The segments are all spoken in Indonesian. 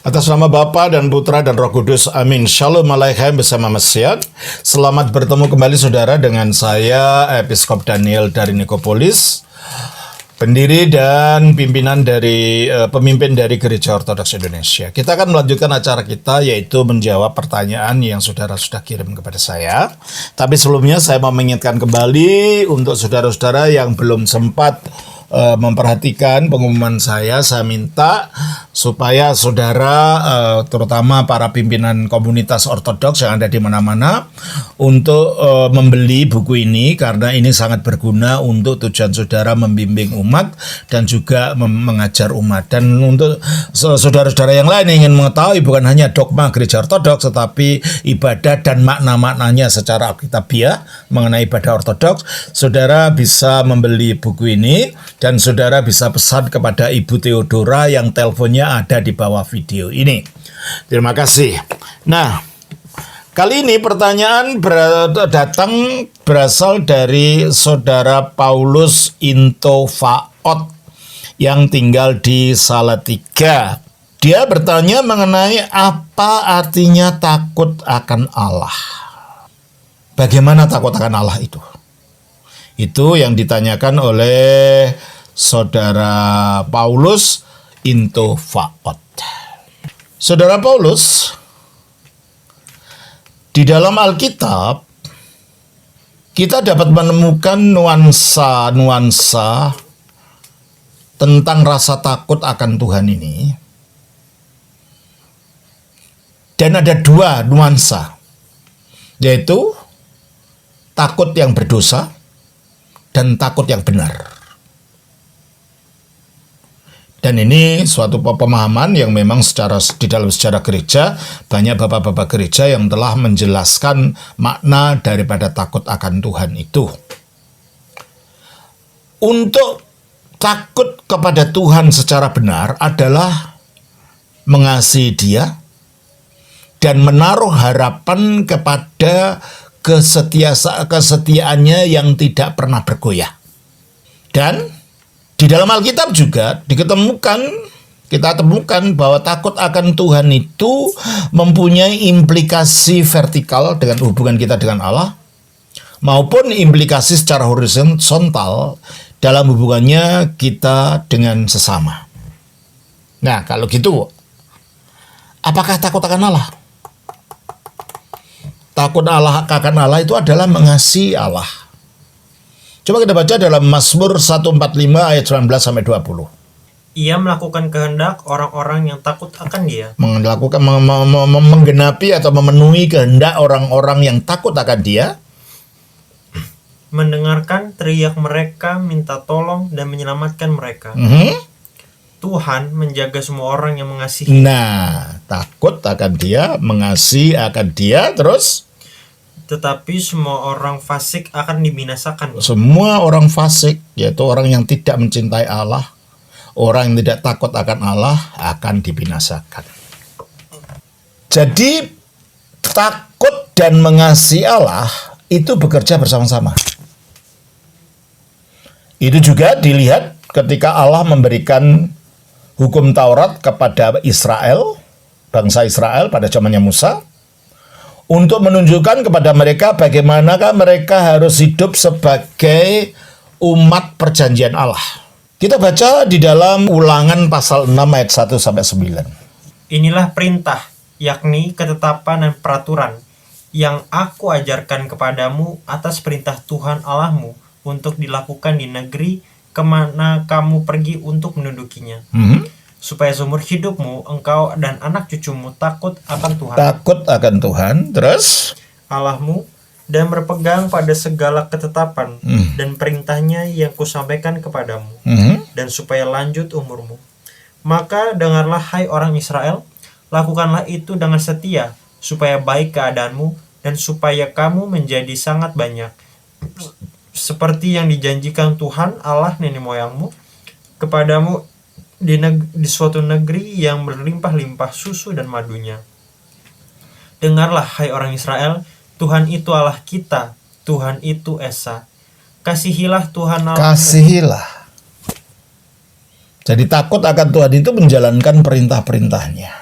Atas nama Bapa dan Putra dan Roh Kudus, amin. Shalom Aleichem bersama Mesias. Selamat bertemu kembali saudara dengan saya, Episkop Daniel dari Nikopolis, pendiri dan pemimpin dari Gereja Ortodoks Indonesia. Kita akan melanjutkan acara kita, yaitu menjawab pertanyaan yang saudara sudah kirim kepada saya. Tapi sebelumnya saya mau mengingatkan kembali untuk saudara-saudara yang belum sempat memperhatikan pengumuman saya minta supaya saudara, terutama para pimpinan komunitas ortodoks yang ada di mana-mana, untuk membeli buku ini, karena ini sangat berguna untuk tujuan saudara membimbing umat dan juga mengajar umat. Dan untuk saudara-saudara yang lain yang ingin mengetahui bukan hanya dogma gereja ortodoks, tetapi ibadah dan makna-maknanya secara alkitabiah mengenai ibadah ortodoks, saudara bisa membeli buku ini. Dan saudara bisa pesan kepada Ibu Theodora yang teleponnya ada di bawah video ini. Terima kasih. Nah, kali ini pertanyaan berasal dari saudara Paulus Intofaot yang tinggal di Salatiga. Dia bertanya mengenai apa artinya takut akan Allah. Bagaimana takut akan Allah itu? Itu yang ditanyakan oleh saudara Paulus Intofaot. Saudara Paulus, di dalam Alkitab kita dapat menemukan nuansa-nuansa tentang rasa takut akan Tuhan ini. Dan ada dua nuansa, yaitu takut yang berdosa dan takut yang benar. Dan ini suatu pemahaman yang memang di dalam sejarah gereja, banyak bapak-bapak gereja yang telah menjelaskan makna daripada takut akan Tuhan itu. Untuk takut kepada Tuhan secara benar adalah mengasihi Dia dan menaruh harapan kepada kesetiaannya yang tidak pernah bergoyah. Dan di dalam Alkitab juga kita temukan bahwa takut akan Tuhan itu mempunyai implikasi vertikal dengan hubungan kita dengan Allah, maupun implikasi secara horizontal dalam hubungannya kita dengan sesama. Nah, kalau gitu, apakah takut akan Allah? Takut akan Allah itu adalah mengasihi Allah. Coba kita baca dalam Mazmur 145 ayat 19-20. Ia melakukan kehendak orang-orang yang takut akan Dia. Menggenapi atau memenuhi kehendak orang-orang yang takut akan Dia. Mendengarkan teriak mereka, minta tolong dan menyelamatkan mereka. Tuhan menjaga semua orang yang mengasihi. Nah, takut akan Dia, mengasihi akan Dia, terus? Tetapi semua orang fasik akan dibinasakan. Semua orang fasik, yaitu orang yang tidak mencintai Allah, orang yang tidak takut akan Allah, akan dibinasakan. Jadi, takut dan mengasihi Allah itu bekerja bersama-sama. Itu juga dilihat ketika Allah memberikan hukum Taurat kepada Israel, bangsa Israel pada zamannya Musa, untuk menunjukkan kepada mereka bagaimanakah mereka harus hidup sebagai umat perjanjian Allah. Kita baca di dalam Ulangan pasal 6 ayat 1-9. Inilah perintah, yakni ketetapan dan peraturan yang aku ajarkan kepadamu atas perintah Tuhan Allahmu untuk dilakukan di negeri kemana kamu pergi untuk mendudukinya. Supaya seumur hidupmu, engkau dan anak cucumu takut akan Tuhan. Takut akan Tuhan, terus? Allahmu, dan berpegang pada segala ketetapan dan perintahnya yang kusampaikan kepadamu, dan supaya lanjut umurmu. Maka dengarlah hai orang Israel, lakukanlah itu dengan setia, supaya baik keadaanmu, dan supaya kamu menjadi sangat banyak. Seperti yang dijanjikan Tuhan Allah nenek moyangmu kepadamu di suatu negeri yang berlimpah-limpah susu dan madunya. Dengarlah hai orang Israel, Tuhan itu Allah kita, Tuhan itu Esa. Kasihilah Tuhan Allah. Kasihilah. Jadi takut akan Tuhan itu menjalankan perintah-perintahnya.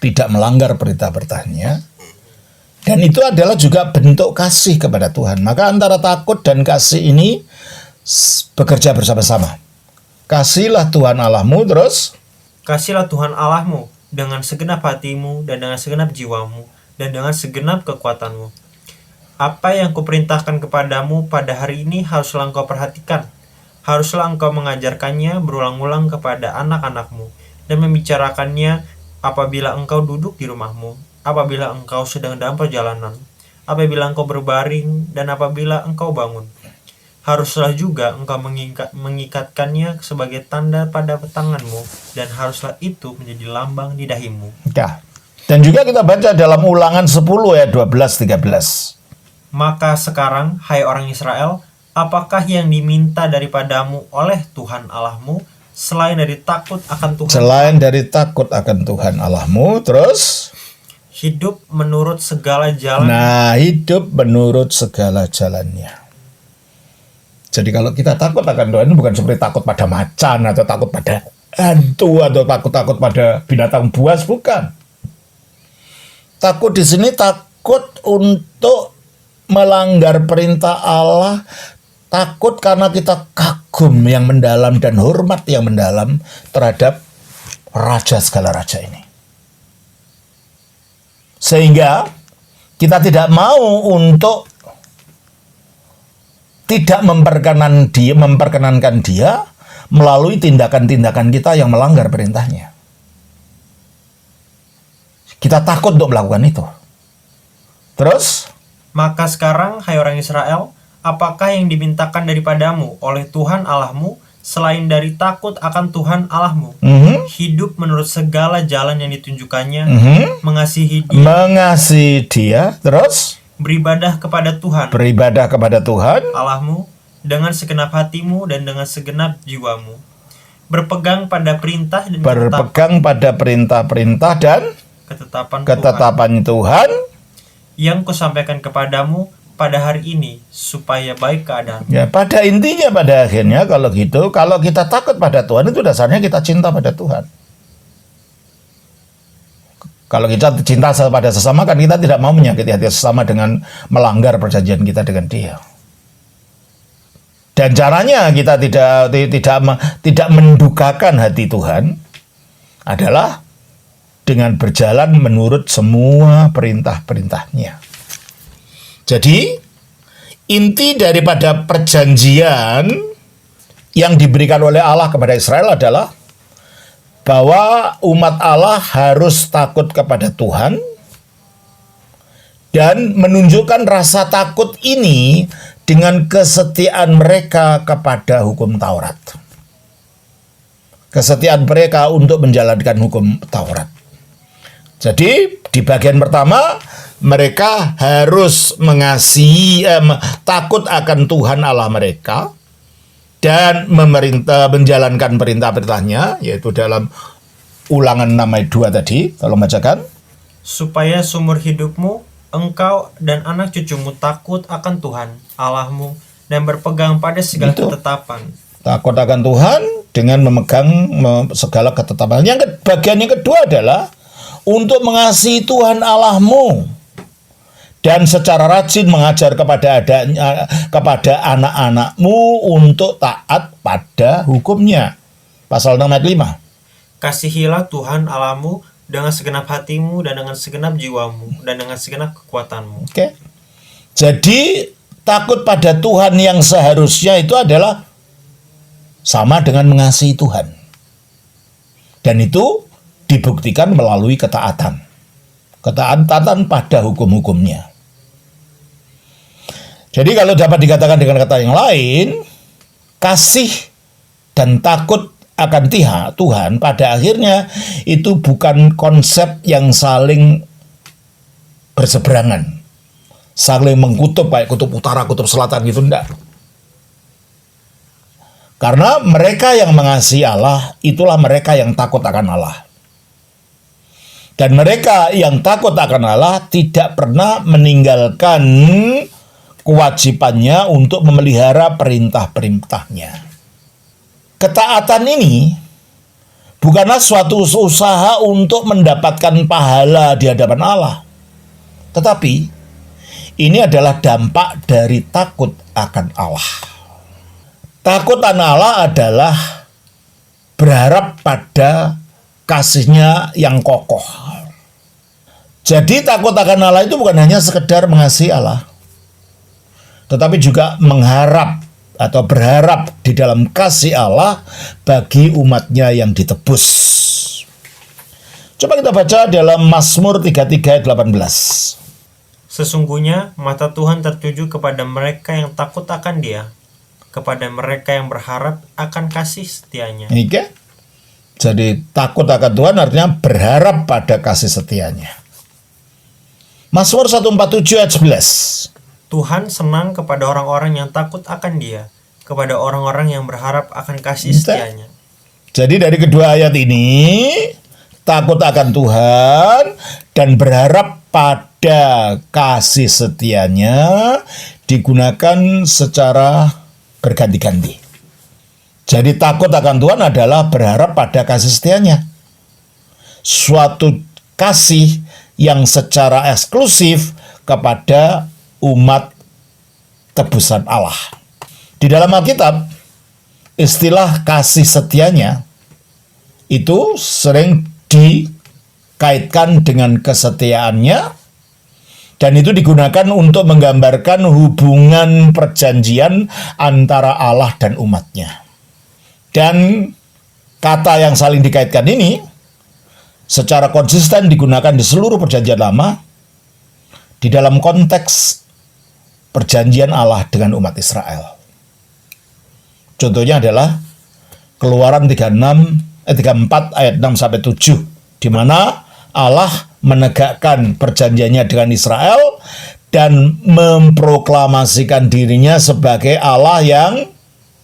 tidak melanggar perintah-perintahnya. Dan itu adalah juga bentuk kasih kepada Tuhan. Maka antara takut dan kasih ini bekerja bersama-sama. Kasihlah Tuhan Allahmu, terus Kasihlah Tuhan Allahmu dengan segenap hatimu dan dengan segenap jiwamu dan dengan segenap kekuatanmu. Apa yang kuperintahkan kepadamu pada hari ini haruslah engkau perhatikan. Haruslah engkau mengajarkannya berulang-ulang kepada anak-anakmu dan membicarakannya apabila engkau duduk di rumahmu, apabila engkau sedang dalam perjalanan, apabila engkau berbaring, dan apabila engkau bangun. Haruslah juga engkau mengikatkannya sebagai tanda pada tanganmu, dan haruslah itu menjadi lambang di dahimu. ya. Dan juga kita baca dalam Ulangan 10 ayat 12-13. Maka sekarang, hai orang Israel, apakah yang diminta daripadamu oleh Tuhan Allahmu selain dari takut akan Tuhan? Selain dari takut akan Tuhan Allahmu, terus Hidup menurut segala jalan. nah, hidup menurut segala jalannya. Jadi kalau kita takut akan Tuhan, itu bukan seperti takut pada macan atau takut pada hantu atau takut pada binatang buas, bukan. Takut di sini takut untuk melanggar perintah Allah, takut karena kita kagum yang mendalam dan hormat yang mendalam terhadap raja segala raja ini. Sehingga kita tidak mau untuk tidak memperkenankan dia melalui tindakan-tindakan kita yang melanggar perintahnya. Kita takut untuk melakukan itu. Terus, Maka sekarang, hai orang Israel, apakah yang dimintakan daripadamu oleh Tuhan Allahmu selain dari takut akan Tuhan Allahmu? Hidup menurut segala jalan yang ditunjukkannya, mengasihi dia, terus beribadah kepada Tuhan Allahmu dengan segenap hatimu dan dengan segenap jiwamu, berpegang pada perintah dan perintah-perintah dan ketetapan Tuhan yang kusampaikan kepadamu pada hari ini supaya baik keadaan. Ya, pada intinya, pada akhirnya kalau gitu, kalau kita takut pada Tuhan, itu dasarnya kita cinta pada Tuhan. Kalau kita cinta pada sesama, kan kita tidak mau menyakiti hati sesama dengan melanggar perjanjian kita dengan Dia. Dan caranya kita tidak mendukakan hati Tuhan adalah dengan berjalan menurut semua perintah-perintahnya. Jadi, inti daripada perjanjian yang diberikan oleh Allah kepada Israel adalah bahwa umat Allah harus takut kepada Tuhan dan menunjukkan rasa takut ini dengan kesetiaan mereka kepada hukum Taurat. Kesetiaan mereka untuk menjalankan hukum Taurat. Jadi di bagian pertama mereka harus mengasihi, takut akan Tuhan Allah mereka dan menjalankan perintah-perintahnya, yaitu dalam Ulangan 6 ayat 2 tadi, tolong bacakan. Supaya seumur hidupmu engkau dan anak cucumu takut akan Tuhan Allahmu dan berpegang pada segala ketetapan. Takut akan Tuhan dengan memegang segala ketetapan. Bagian yang kedua adalah untuk mengasihi Tuhan Allahmu dan secara rajin mengajar kepada anak-anakmu untuk taat pada hukumnya. Pasal 6 ayat 5. Kasihilah Tuhan Allahmu dengan segenap hatimu dan dengan segenap jiwamu dan dengan segenap kekuatanmu. Oke. Jadi takut pada Tuhan yang seharusnya itu adalah sama dengan mengasihi Tuhan. Dan itu dibuktikan melalui ketaatan. Ketaatan pada hukum-hukumnya. Jadi kalau dapat dikatakan dengan kata yang lain, kasih dan takut akan Tuhan pada akhirnya itu bukan konsep yang saling berseberangan, saling mengkutub kayak kutub utara, kutub selatan gitu, enggak. Karena mereka yang mengasihi Allah, itulah mereka yang takut akan Allah. Dan mereka yang takut akan Allah tidak pernah meninggalkan kewajibannya untuk memelihara perintah-perintahnya. Ketaatan ini bukanlah suatu usaha untuk mendapatkan pahala di hadapan Allah. Tetapi ini adalah dampak dari takut akan Allah. Takut akan Allah adalah berharap pada kasih-Nya yang kokoh. Jadi takut akan Allah itu bukan hanya sekedar mengasihi Allah, tetapi juga mengharap atau berharap di dalam kasih Allah bagi umat-Nya yang ditebus. Coba kita baca dalam Mazmur 33 ayat 18. Sesungguhnya mata Tuhan tertuju kepada mereka yang takut akan Dia, kepada mereka yang berharap akan kasih setia-Nya. Oke. Jadi takut akan Tuhan artinya berharap pada kasih setia-Nya. Mazmur 147 ayat 11. Tuhan senang kepada orang-orang yang takut akan Dia, kepada orang-orang yang berharap akan kasih setia-Nya. Jadi dari kedua ayat ini, takut akan Tuhan dan berharap pada kasih setia-Nya digunakan secara berganti-ganti. Jadi takut akan Tuhan adalah berharap pada kasih setia-Nya. Suatu kasih yang secara eksklusif kepada umat tebusan Allah. Di dalam Alkitab, istilah kasih setianya itu sering dikaitkan dengan kesetiaannya, dan itu digunakan untuk menggambarkan hubungan perjanjian antara Allah dan umatnya. Dan kata yang saling dikaitkan ini secara konsisten digunakan di seluruh perjanjian lama di dalam konteks perjanjian Allah dengan umat Israel. Contohnya adalah Keluaran 34 ayat 6 sampai 7, di mana Allah menegakkan perjanjiannya dengan Israel dan memproklamasikan dirinya sebagai Allah yang,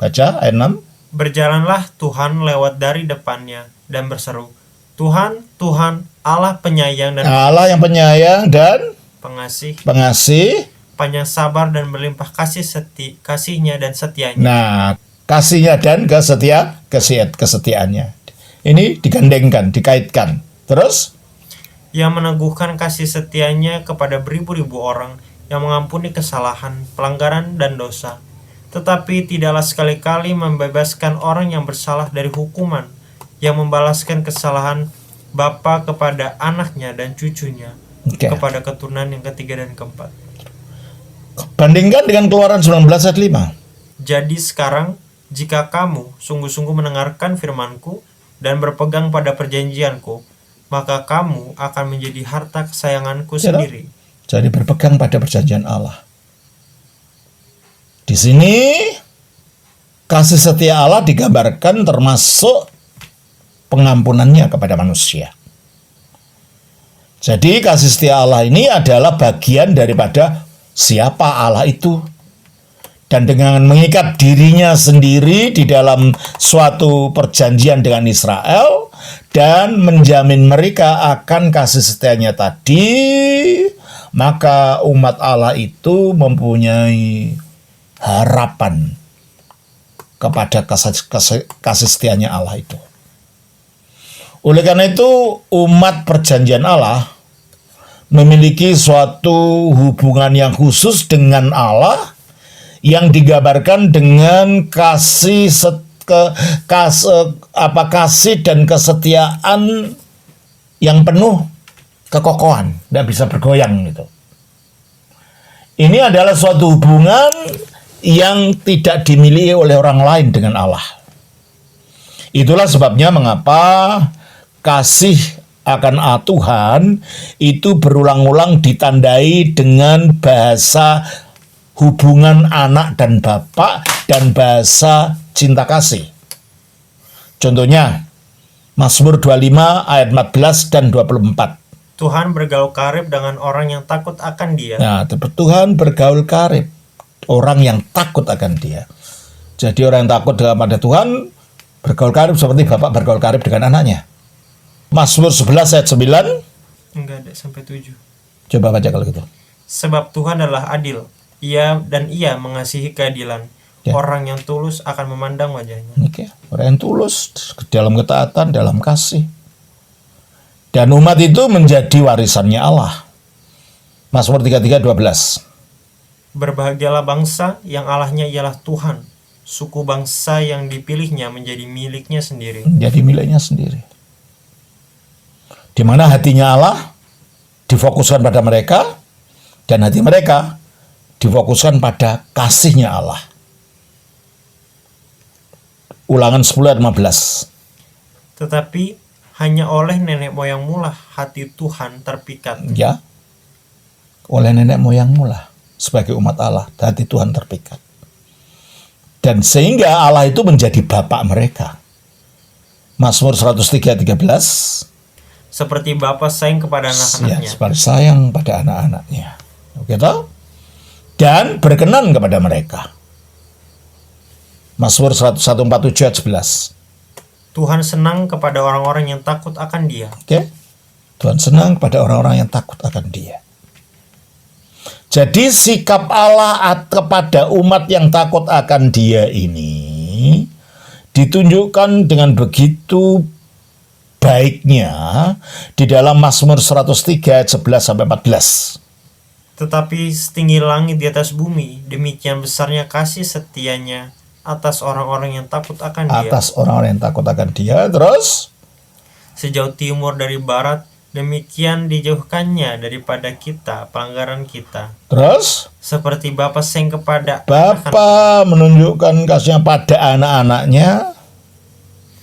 baca ayat 6. Berjalanlah Tuhan lewat dari depannya dan berseru, Tuhan, Tuhan, Allah penyayang dan Allah yang penyayang dan pengasih, panjang sabar dan berlimpah kasih-Nya dan setia-Nya. Nah, kasihnya dan kesetiaannya. Ini digandengkan, dikaitkan. Terus? Yang meneguhkan kasih setia-Nya kepada beribu-ribu orang, yang mengampuni kesalahan, pelanggaran, dan dosa. Tetapi tidaklah sekali-kali membebaskan orang yang bersalah dari hukuman, yang membalaskan kesalahan bapa kepada anaknya dan cucunya, kepada keturunan yang ketiga dan keempat. Bandingkan dengan Keluaran 19 ayat 5. Jadi sekarang, jika kamu sungguh-sungguh mendengarkan firman-Ku dan berpegang pada perjanjian-Ku, maka kamu akan menjadi harta kesayangan-Ku sendiri. Jadi berpegang pada perjanjian Allah. Di sini kasih setia Allah digambarkan termasuk pengampunannya kepada manusia. Jadi kasih setia Allah ini adalah bagian daripada siapa Allah itu. Dan dengan mengikat dirinya sendiri di dalam suatu perjanjian dengan Israel dan menjamin mereka akan kasih setianya tadi, maka umat Allah itu mempunyai harapan kepada kasih setianya Allah itu. Oleh karena itu, umat perjanjian Allah memiliki suatu hubungan yang khusus dengan Allah yang digambarkan dengan kasih dan kesetiaan yang penuh kekokohan, tidak bisa bergoyang gitu. Ini adalah suatu hubungan yang tidak dimiliki oleh orang lain dengan Allah. Itulah sebabnya mengapa kasih akan Tuhan itu berulang-ulang ditandai dengan bahasa hubungan anak dan bapak dan bahasa cinta kasih. Contohnya Mazmur 25 ayat 14 dan 24. Tuhan bergaul karib dengan orang yang takut akan Dia. Nah, Tuhan bergaul karib orang yang takut akan Dia. Jadi orang yang takut kepada Tuhan bergaul karib seperti bapak bergaul karib dengan anaknya. Mazmur 11 ayat 9. Enggak ada sampai 7. Coba baca kalau gitu. Sebab Tuhan adalah adil, Ia mengasihi keadilan. Orang yang tulus akan memandang wajahnya. Oke. Orang yang tulus dalam ketaatan, dalam kasih. Dan umat itu menjadi warisannya Allah. Mazmur 33:12. Berbahagialah bangsa yang Allahnya ialah Tuhan, suku bangsa yang dipilihnya menjadi miliknya sendiri. Menjadi miliknya sendiri. Di mana hatinya Allah difokuskan pada mereka, dan hati mereka difokuskan pada kasihnya Allah. Ulangan 10 ayat 15. Tetapi hanya oleh nenek moyangmu lah hati Tuhan terpikat. Ya, oleh nenek moyangmu lah sebagai umat Allah, hati Tuhan terpikat. Dan sehingga Allah itu menjadi bapak mereka. Mazmur 103 ayat 13. Seperti bapa sayang kepada Ya, anak-anaknya. seperti sayang pada anak-anaknya. Oke toh? Dan berkenan kepada mereka. Mazmur 147 ayat 11. Tuhan senang kepada orang-orang yang takut akan Dia. Oke? Tuhan senang kepada orang-orang yang takut akan Dia. Jadi sikap Allah kepada umat yang takut akan Dia ini ditunjukkan dengan begitu baiknya di dalam Mazmur 103 ayat 11 sampai 14. Tetapi setinggi langit di atas bumi, demikian besarnya kasih setianya atas orang-orang yang takut akan Dia. Atas orang-orang yang takut akan Dia. Terus Sejauh timur dari barat, demikian dijauhkannya daripada kita, pelanggaran kita. Terus Seperti Bapa sayang kepada Bapa menunjukkan kasihnya pada anak-anaknya.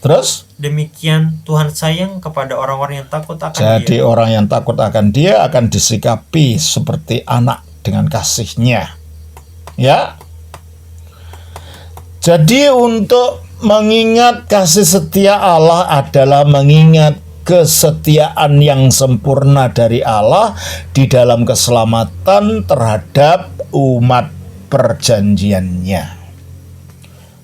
Terus demikian Tuhan sayang kepada orang-orang yang takut akan jadi Dia. orang yang takut akan Dia akan disikapi seperti anak dengan kasihnya. Ya. Jadi untuk mengingat kasih setia Allah adalah mengingat kesetiaan yang sempurna dari Allah di dalam keselamatan terhadap umat perjanjiannya.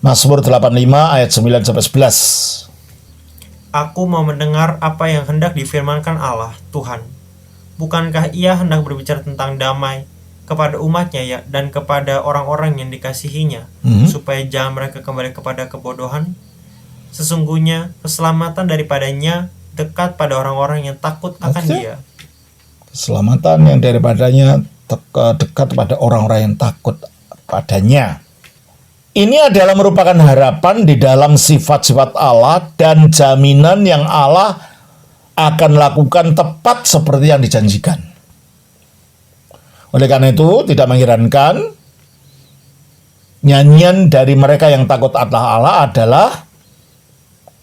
Mazmur 85 ayat 9 sampai 11. Aku mau mendengar apa yang hendak difirmankan Allah, Tuhan. Bukankah Ia hendak berbicara tentang damai kepada umatnya ya, dan kepada orang-orang yang dikasihinya, supaya jangan mereka kembali kepada kebodohan? Sesungguhnya keselamatan daripadanya dekat pada orang-orang yang takut akan Oke. Dia. Keselamatan yang daripadanya dekat pada orang-orang yang takut padanya. Ini adalah merupakan harapan di dalam sifat-sifat Allah dan jaminan yang Allah akan lakukan tepat seperti yang dijanjikan. Oleh karena itu, tidak mengherankan nyanyian dari mereka yang takut Allah adalah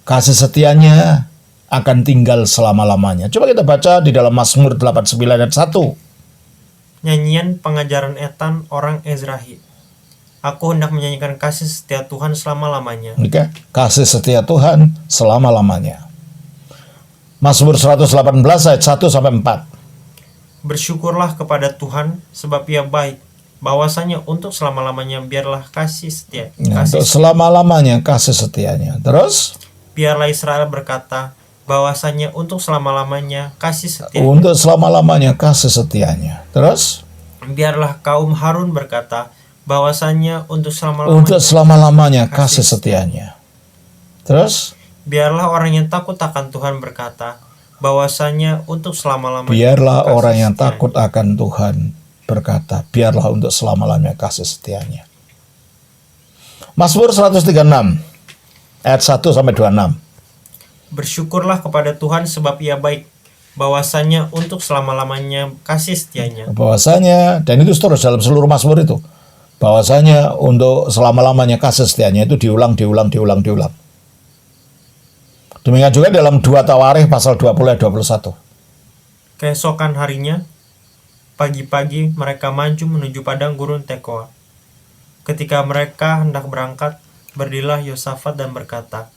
kasih setianya akan tinggal selama-lamanya. Coba kita baca di dalam Mazmur 89 ayat 1. Nyanyian pengajaran Etan orang Ezrahi. Aku hendak menyanyikan kasih setia Tuhan selama-lamanya. Oke, kasih setia Tuhan selama-lamanya. Mazmur 118 ayat 1 sampai 4. Bersyukurlah kepada Tuhan sebab Ia baik, bahwasanya untuk selama-lamanya biarlah kasih setia. Ya, untuk selama-lamanya kasih setianya. Terus Biarlah Israel berkata, bahwasanya untuk selama-lamanya kasih setia. untuk selama-lamanya kasih setianya. Terus Biarlah kaum Harun berkata, bahwasanya untuk selama-lamanya. untuk selama-lamanya kasih setianya. Terus Biarlah orang yang takut akan Tuhan berkata, bahwasanya untuk selama-lamanya. biarlah kasih orang yang setianya. takut akan Tuhan berkata, biarlah untuk selama-lamanya kasih setianya. Mazmur 136 ayat 1 sampai 26. Bersyukurlah kepada Tuhan sebab Ia baik, bahwasanya untuk selama-lamanya kasih setianya. Bahwasanya, dan itu terus dalam seluruh Mazmur itu, bahwasanya untuk selama-lamanya kasih setianya itu diulang. Demikian juga dalam 2 Tawarikh pasal 20 ayat 21. Keesokan harinya, pagi-pagi mereka maju menuju padang gurun Tekoa. Ketika mereka hendak berangkat, berdirilah Yosafat dan berkata,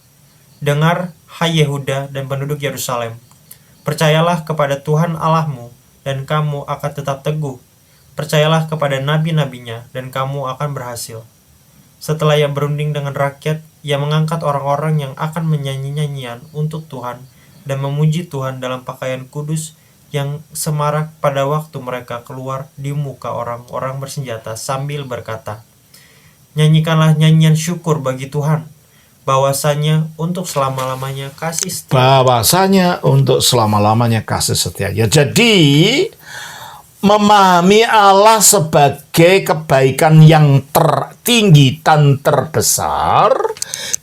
Dengar, hai Yehuda dan penduduk Yerusalem, percayalah kepada Tuhan Allahmu, dan kamu akan tetap teguh. Percayalah kepada nabi-nabinya, dan kamu akan berhasil. Setelah ia berunding dengan rakyat, ia mengangkat orang-orang yang akan menyanyi nyanyian untuk Tuhan dan memuji Tuhan dalam pakaian kudus yang semarak pada waktu mereka keluar di muka orang-orang bersenjata sambil berkata, Nyanyikanlah nyanyian syukur bagi Tuhan, bahwasanya untuk selama-lamanya kasih setia. Bahwasanya untuk selama-lamanya kasih setia. Ya, jadi memahami Allah sebagai kebaikan yang tertinggi dan terbesar,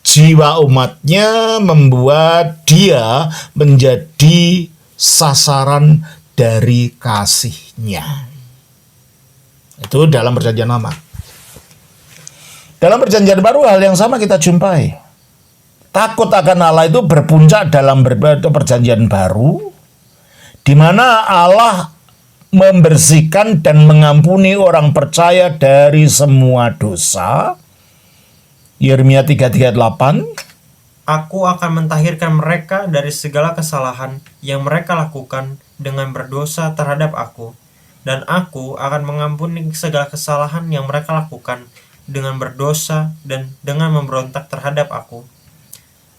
jiwa umatnya membuat dia menjadi sasaran dari kasih-Nya. Itu dalam perjanjian lama. Dalam perjanjian baru hal yang sama kita jumpai. Takut akan Allah itu berpuncak dalam perjanjian baru, di mana Allah membersihkan dan mengampuni orang percaya dari semua dosa. Yeremia 3:38. Aku akan mentahirkan mereka dari segala kesalahan yang mereka lakukan dengan berdosa terhadap aku, dan aku akan mengampuni segala kesalahan yang mereka lakukan dengan berdosa dan dengan memberontak terhadap aku.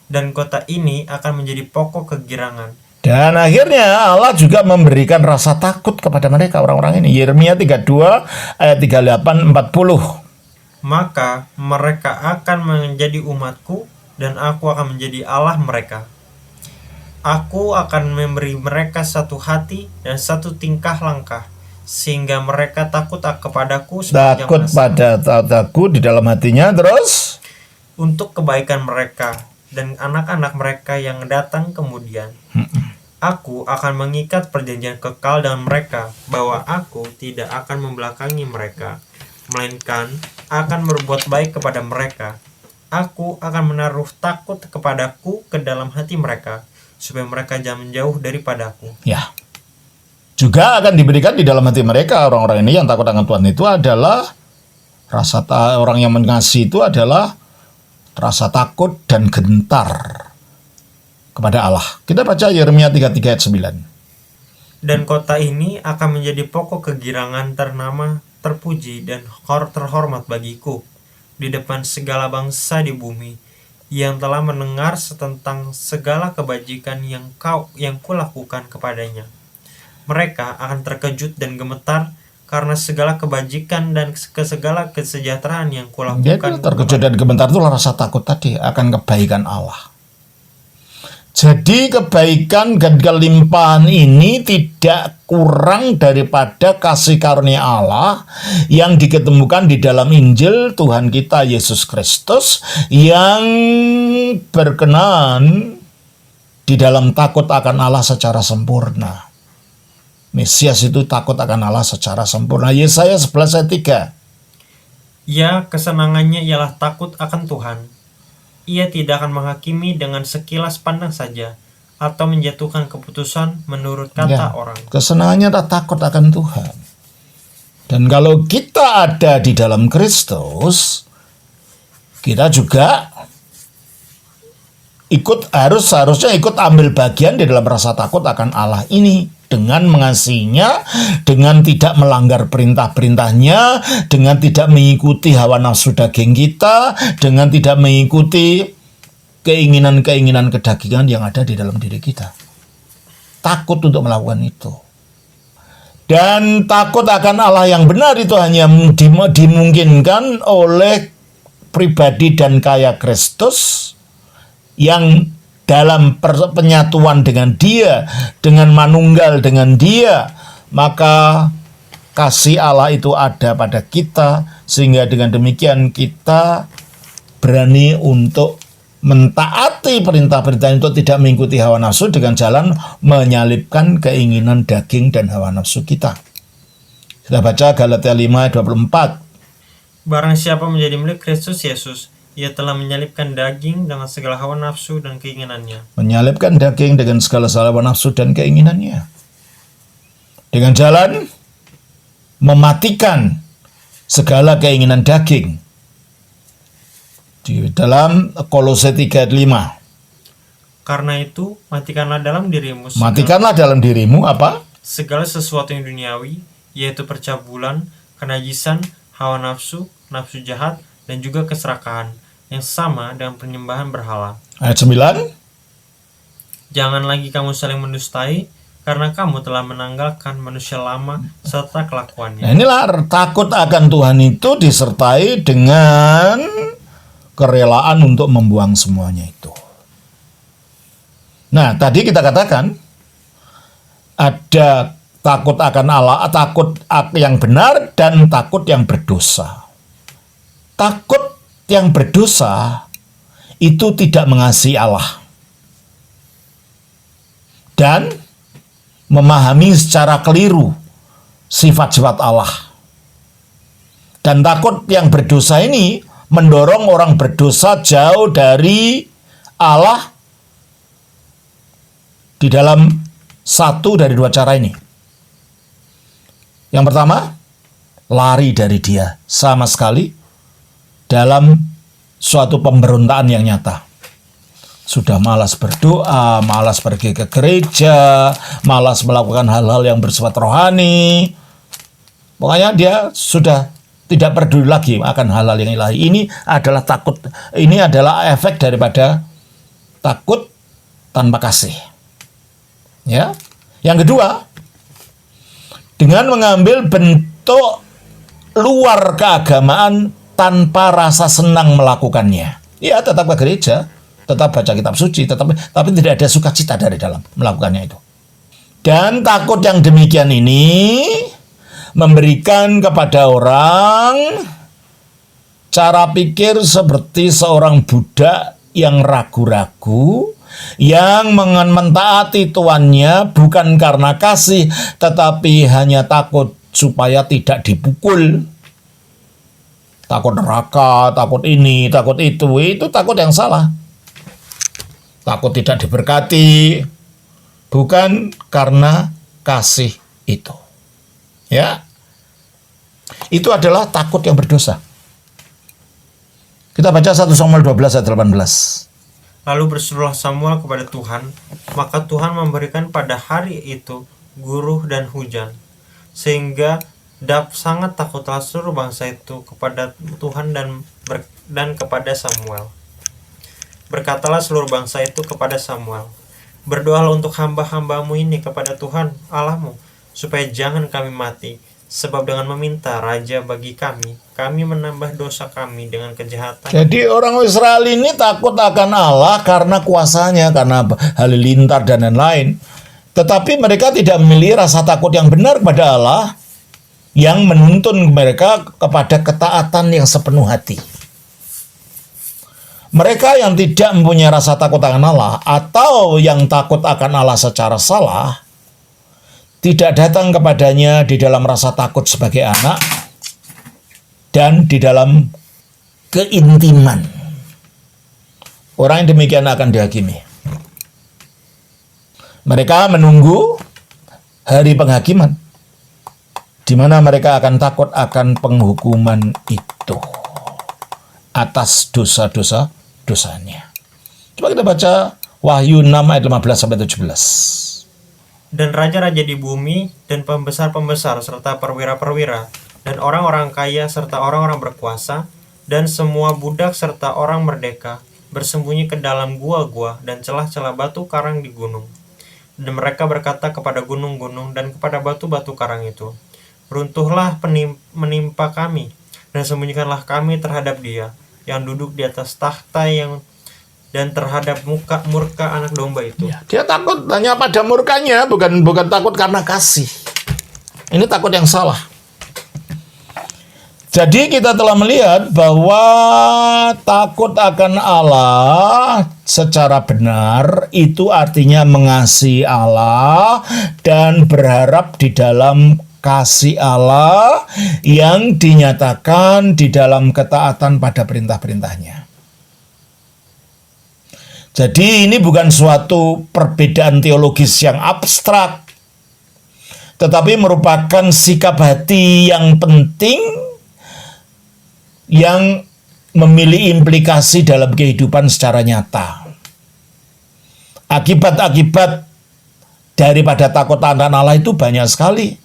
Dan kota ini akan menjadi pokok kegirangan. Dan akhirnya Allah juga memberikan rasa takut kepada mereka, orang-orang ini. Yeremia 32 ayat 38-40. Maka mereka akan menjadi umatku, dan aku akan menjadi Allah mereka. Aku akan memberi mereka satu hati dan satu tingkah langkah, sehingga mereka takut kepadaku sepanjang Takut masa. pada takut di dalam hatinya, terus Untuk kebaikan mereka dan anak-anak mereka yang datang kemudian. Aku akan mengikat perjanjian kekal dengan mereka, bahwa aku tidak akan membelakangi mereka, melainkan akan berbuat baik kepada mereka. Aku akan menaruh takut kepadaku ke dalam hati mereka, supaya mereka jangan menjauh daripadaku. ya, juga akan diberikan di dalam hati mereka, orang-orang ini yang takut akan Tuhan itu adalah orang yang mengasihi itu adalah rasa takut dan gentar kepada Allah. Kita baca Yeremia 33 ayat 9. Dan kota ini akan menjadi pokok kegirangan ternama, terpuji, dan terhormat bagiku di depan segala bangsa di bumi, yang telah mendengar tentang segala kebajikan yang kulakukan kepadanya. Mereka akan terkejut dan gemetar karena segala kebajikan dan segala kesejahteraan yang Jadi kulakukan. terkejut dan gemetar itu rasa takut tadi akan kebaikan Allah. Jadi kebaikan dan kelimpahan ini tidak kurang daripada kasih karunia Allah yang diketemukan di dalam Injil Tuhan kita Yesus Kristus, yang berkenan di dalam takut akan Allah secara sempurna. Mesias itu takut akan Allah secara sempurna. Yesaya 11 ayat 3. Ya, kesenangannya ialah takut akan Tuhan. Ia tidak akan menghakimi dengan sekilas pandang saja, atau menjatuhkan keputusan menurut kata orang. Kesenangannya adalah takut akan Tuhan. Dan kalau kita ada di dalam Kristus, kita juga harusnya ikut ambil bagian di dalam rasa takut akan Allah ini, dengan mengasihinya, dengan tidak melanggar perintah-perintahnya, dengan tidak mengikuti hawa nafsu daging kita, dengan tidak mengikuti keinginan-keinginan kedagingan yang ada di dalam diri kita. Takut untuk melakukan itu. Dan takut akan Allah yang benar itu hanya dimungkinkan oleh pribadi dan karya Kristus yang dalam penyatuan dengan Dia, dengan manunggal dengan Dia, maka kasih Allah itu ada pada kita, sehingga dengan demikian kita berani untuk mentaati perintah-perintah untuk tidak mengikuti hawa nafsu dengan jalan menyalibkan keinginan daging dan hawa nafsu kita. Kita baca Galatia 5 ayat 24. Barang siapa menjadi milik Kristus Yesus, ia telah menyalibkan daging dengan segala hawa nafsu dan keinginannya. Menyalibkan daging dengan segala hawa nafsu dan keinginannya. Dengan jalan mematikan segala keinginan daging. Di dalam Kolose 3 ayat 5. Karena itu, matikanlah dalam dirimu Matikanlah dalam dirimu apa? segala sesuatu yang duniawi, yaitu percabulan, kenajisan, hawa nafsu, nafsu jahat, dan juga keserakahan, yang sama dengan penyembahan berhala. Ayat 9. Jangan lagi kamu saling mendustai, karena kamu telah menanggalkan manusia lama serta kelakuannya. Nah, inilah takut akan Tuhan itu disertai dengan kerelaan untuk membuang semuanya itu. Nah, tadi kita katakan ada takut akan Allah, takut yang benar dan takut yang berdosa. Takut yang berdosa itu tidak mengasihi Allah dan memahami secara keliru sifat-sifat Allah. Dan takut yang berdosa ini mendorong orang berdosa jauh dari Allah di dalam satu dari dua cara ini. Yang pertama, lari dari Dia sama sekali dalam suatu pemberontakan yang nyata. Sudah malas berdoa, malas pergi ke gereja, malas melakukan hal-hal yang bersifat rohani. Pokoknya dia sudah tidak peduli lagi akan hal-hal yang ilahi. Ini adalah takut. Ini adalah efek daripada takut tanpa kasih. Ya. Yang kedua, dengan mengambil bentuk luar keagamaan tanpa rasa senang melakukannya. Ya, tetap ke gereja, tetap baca kitab suci, tapi tidak ada sukacita dari dalam melakukannya itu. Dan takut yang demikian ini memberikan kepada orang cara pikir seperti seorang budak yang ragu-ragu, yang mentaati tuannya bukan karena kasih, tetapi hanya takut supaya tidak dipukul. Takut neraka, takut ini, takut itu takut yang salah. Takut tidak diberkati, bukan karena kasih itu. Ya, itu adalah takut yang berdosa. Kita baca 1 Samuel 12 ayat 18. Lalu berserulah Samuel kepada Tuhan, maka Tuhan memberikan pada hari itu guruh dan hujan, sehingga sangat takutlah seluruh bangsa itu kepada Tuhan dan kepada Samuel. Berkatalah seluruh bangsa itu kepada Samuel, berdoalah untuk hamba-hambamu ini kepada Tuhan Allahmu, supaya jangan kami mati, sebab dengan meminta raja bagi kami menambah dosa kami dengan kejahatan. Jadi orang Israel ini takut akan Allah karena kuasanya, karena halilintar dan lain-lain. Tetapi mereka tidak memiliki rasa takut yang benar kepada Allah, yang menuntun mereka kepada ketaatan yang sepenuh hati. Mereka yang tidak mempunyai rasa takut akan Allah, atau yang takut akan Allah secara salah, tidak datang kepadanya di dalam rasa takut sebagai anak dan di dalam keintiman. Orang yang demikian akan dihakimi. Mereka menunggu hari penghakiman, di mana mereka akan takut akan penghukuman itu atas dosa-dosa dosanya. Coba kita baca Wahyu 6 ayat 15 sampai 17. Dan raja-raja di bumi dan pembesar-pembesar serta perwira-perwira dan orang-orang kaya serta orang-orang berkuasa dan semua budak serta orang merdeka bersembunyi ke dalam gua-gua dan celah-celah batu karang di gunung. Dan mereka berkata kepada gunung-gunung dan kepada batu-batu karang itu, runtuhlah menimpa kami dan sembunyikanlah kami terhadap Dia yang duduk di atas tahta dan terhadap murka anak domba itu. Dia takut hanya pada murkanya, bukan takut karena kasih. Ini takut yang salah. Jadi kita telah melihat bahwa takut akan Allah secara benar itu artinya mengasihi Allah dan berharap di dalam kasih Allah yang dinyatakan di dalam ketaatan pada perintah-perintahnya. Jadi ini bukan suatu perbedaan teologis yang abstrak, tetapi merupakan sikap hati yang penting yang memiliki implikasi dalam kehidupan secara nyata. Akibat-akibat daripada takut akan Allah itu banyak sekali.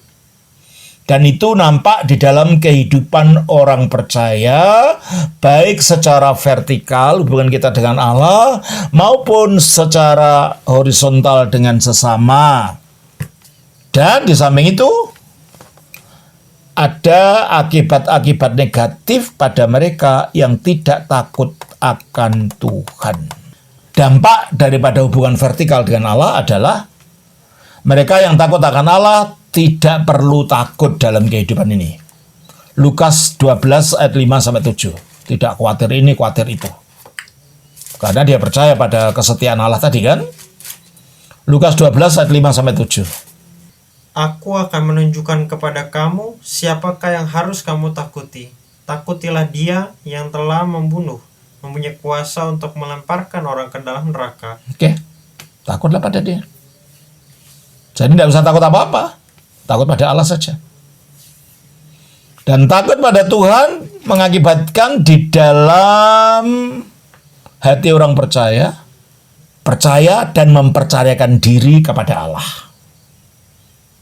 Dan itu nampak di dalam kehidupan orang percaya, baik secara vertikal hubungan kita dengan Allah, maupun secara horizontal dengan sesama. Dan di samping itu, ada akibat-akibat negatif pada mereka yang tidak takut akan Tuhan. Dampak daripada hubungan vertikal dengan Allah adalah mereka yang takut akan Allah tidak perlu takut dalam kehidupan ini. Lukas 12 ayat 5-7. Tidak khawatir ini, khawatir itu. Karena dia percaya pada kesetiaan Allah tadi kan. Lukas 12 ayat 5-7. Aku akan menunjukkan kepada kamu siapakah yang harus kamu takuti. Takutilah dia yang telah mempunyai kuasa untuk melemparkan orang ke dalam neraka. Oke, takutlah pada dia. Jadi tidak usah takut apa-apa. Takut pada Allah saja. Dan takut pada Tuhan mengakibatkan di dalam hati orang percaya dan mempercayakan diri kepada Allah.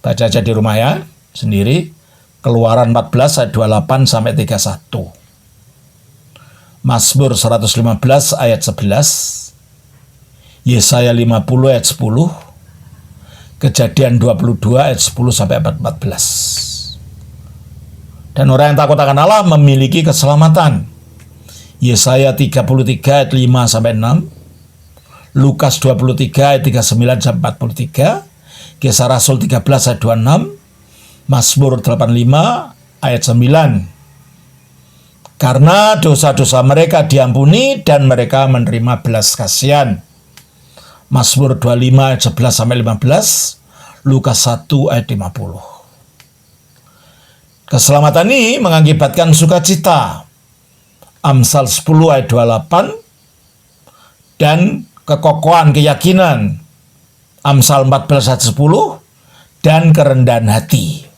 Baca aja di rumah ya, sendiri. Keluaran 14 ayat 28-31. Mazmur 115 ayat 11. Yesaya 50 ayat 10. Kejadian 22 ayat 10-14. Dan orang yang takut akan Allah memiliki keselamatan. Yesaya 33 ayat 5-6. Lukas 23 ayat 39-43. Kisah Rasul 13 ayat 26, Mazmur 85 ayat 9. Karena dosa-dosa mereka diampuni dan mereka menerima belas kasihan. Mazmur 25 ayat 11-15, Lukas 1 ayat 50. Keselamatan ini mengakibatkan sukacita. Amsal 10 ayat 28 dan kekokohan keyakinan. Amsal 14 ayat 10 dan kerendahan hati.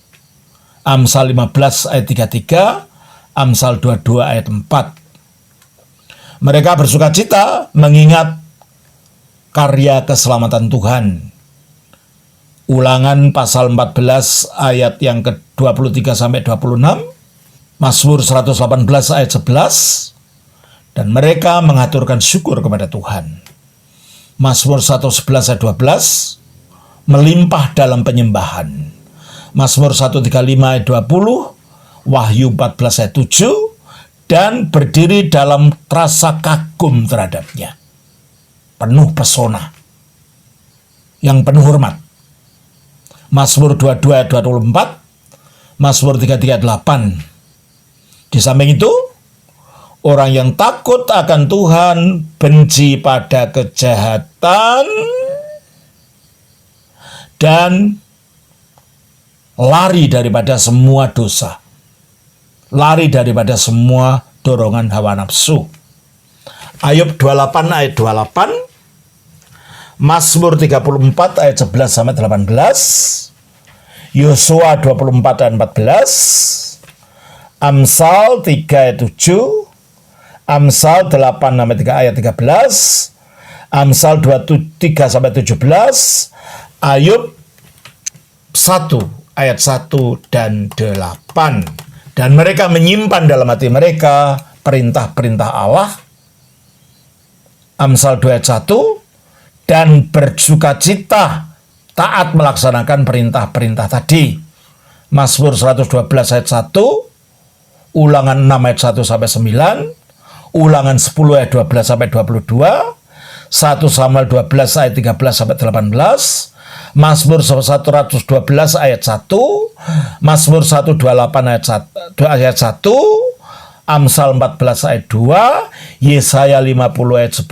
Amsal 15 ayat 33, Amsal 22 ayat 4. Mereka bersukacita mengingat karya keselamatan Tuhan. Ulangan pasal 14 ayat yang ke-23-26, Mazmur 118 ayat 11, dan mereka mengaturkan syukur kepada Tuhan. Mazmur 111 ayat 12, melimpah dalam penyembahan. Mazmur 135 ayat 20, Wahyu 14 ayat 7, dan berdiri dalam rasa kagum terhadapnya. Penuh pesona, yang penuh hormat. Mazmur 22 ayat 24, Mazmur 33 ayat 8. Di samping itu, orang yang takut akan Tuhan benci pada kejahatan dan lari daripada semua dosa. Lari daripada semua dorongan hawa nafsu. Ayub 28 ayat 28, Mazmur 34 ayat 11-18, Yosua 24 ayat 14, Amsal 3 ayat 7, Amsal 8-3 ayat 13, Amsal 23-17, Ayub 1 ayat 1 dan 8. Dan mereka menyimpan dalam hati mereka perintah-perintah Allah. Amsal 2 ayat 1, dan bersukacita taat melaksanakan perintah-perintah tadi. Mazmur 112 ayat 1, Ulangan 6 ayat 1-9, Ulangan 10 ayat 12-22, 1 Samuel 12 ayat 13-18, Mazmur 112 ayat 1, Mazmur 128 ayat 1, Amsal 14 ayat 2, Yesaya 50 ayat 10,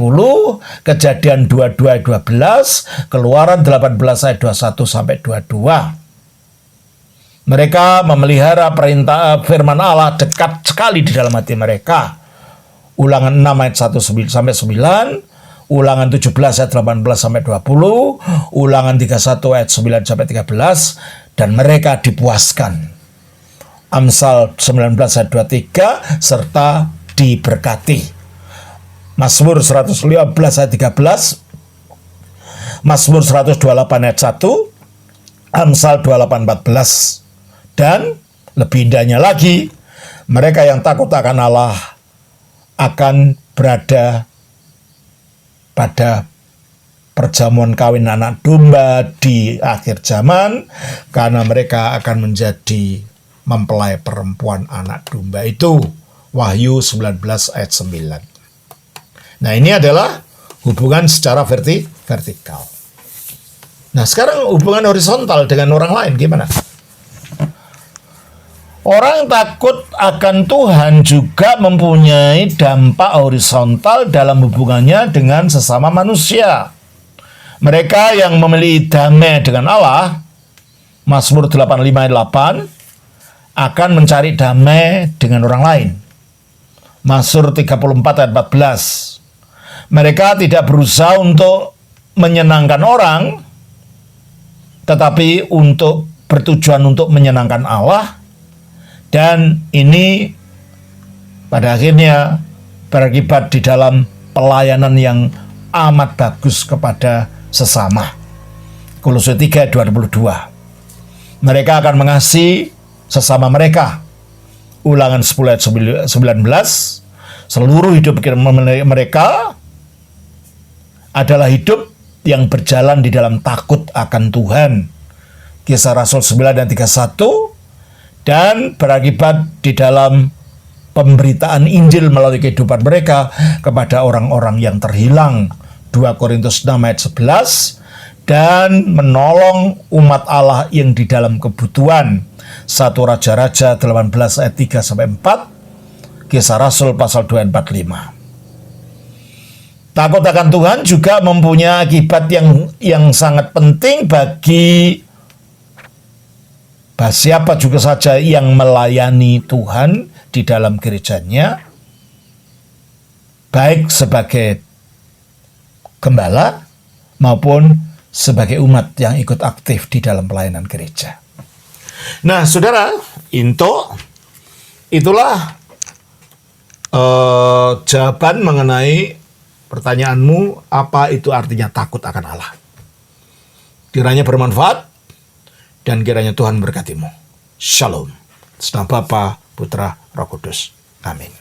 Kejadian 22 ayat 12, Keluaran 18 ayat 21-22. Mereka memelihara perintah firman Allah dekat sekali di dalam hati mereka. Ulangan 6 ayat 1-9, Ulangan 17 ayat 18-20, Ulangan 31 ayat 9-13, dan mereka dipuaskan. Amsal 19 ayat 23, serta diberkati. Mazmur 115 ayat 13, Mazmur 128 ayat 1, Amsal 28-14. Dan lebih indahnya lagi, mereka yang takut akan Allah akan berada pada perjamuan kawin anak domba di akhir zaman, karena mereka akan menjadi mempelai perempuan anak domba itu. Wahyu 19 ayat 9. Nah, ini adalah hubungan secara vertikal. Nah, sekarang hubungan horizontal dengan orang lain gimana? Orang takut akan Tuhan juga mempunyai dampak horizontal dalam hubungannya dengan sesama manusia. Mereka yang memiliki damai dengan Allah, Mazmur 85:8, akan mencari damai dengan orang lain. Mazmur 34:14. Mereka tidak berusaha untuk menyenangkan orang, tetapi bertujuan untuk menyenangkan Allah. Dan ini pada akhirnya berakibat di dalam pelayanan yang amat bagus kepada sesama. Kolose 3:22. Mereka akan mengasihi sesama mereka. Ulangan 10:19. Seluruh hidup mereka adalah hidup yang berjalan di dalam takut akan Tuhan. Kisah Rasul 9:31. Dan berakibat di dalam pemberitaan Injil melalui kehidupan mereka kepada orang-orang yang terhilang. 2 Korintus 6:11. Dan menolong umat Allah yang di dalam kebutuhan. 1 Raja-Raja 18:3-4. Kisah Rasul pasal 2:45. Takut akan Tuhan juga mempunyai akibat yang sangat penting bagi siapa juga saja yang melayani Tuhan di dalam gerejanya, baik sebagai gembala maupun sebagai umat yang ikut aktif di dalam pelayanan gereja. Nah, saudara, itulah jawaban mengenai pertanyaanmu, apa itu artinya takut akan Allah. Kiranya bermanfaat. Dan kiranya Tuhan berkatimu. Shalom. Nama Bapa, Putra, Roh Kudus. Amin.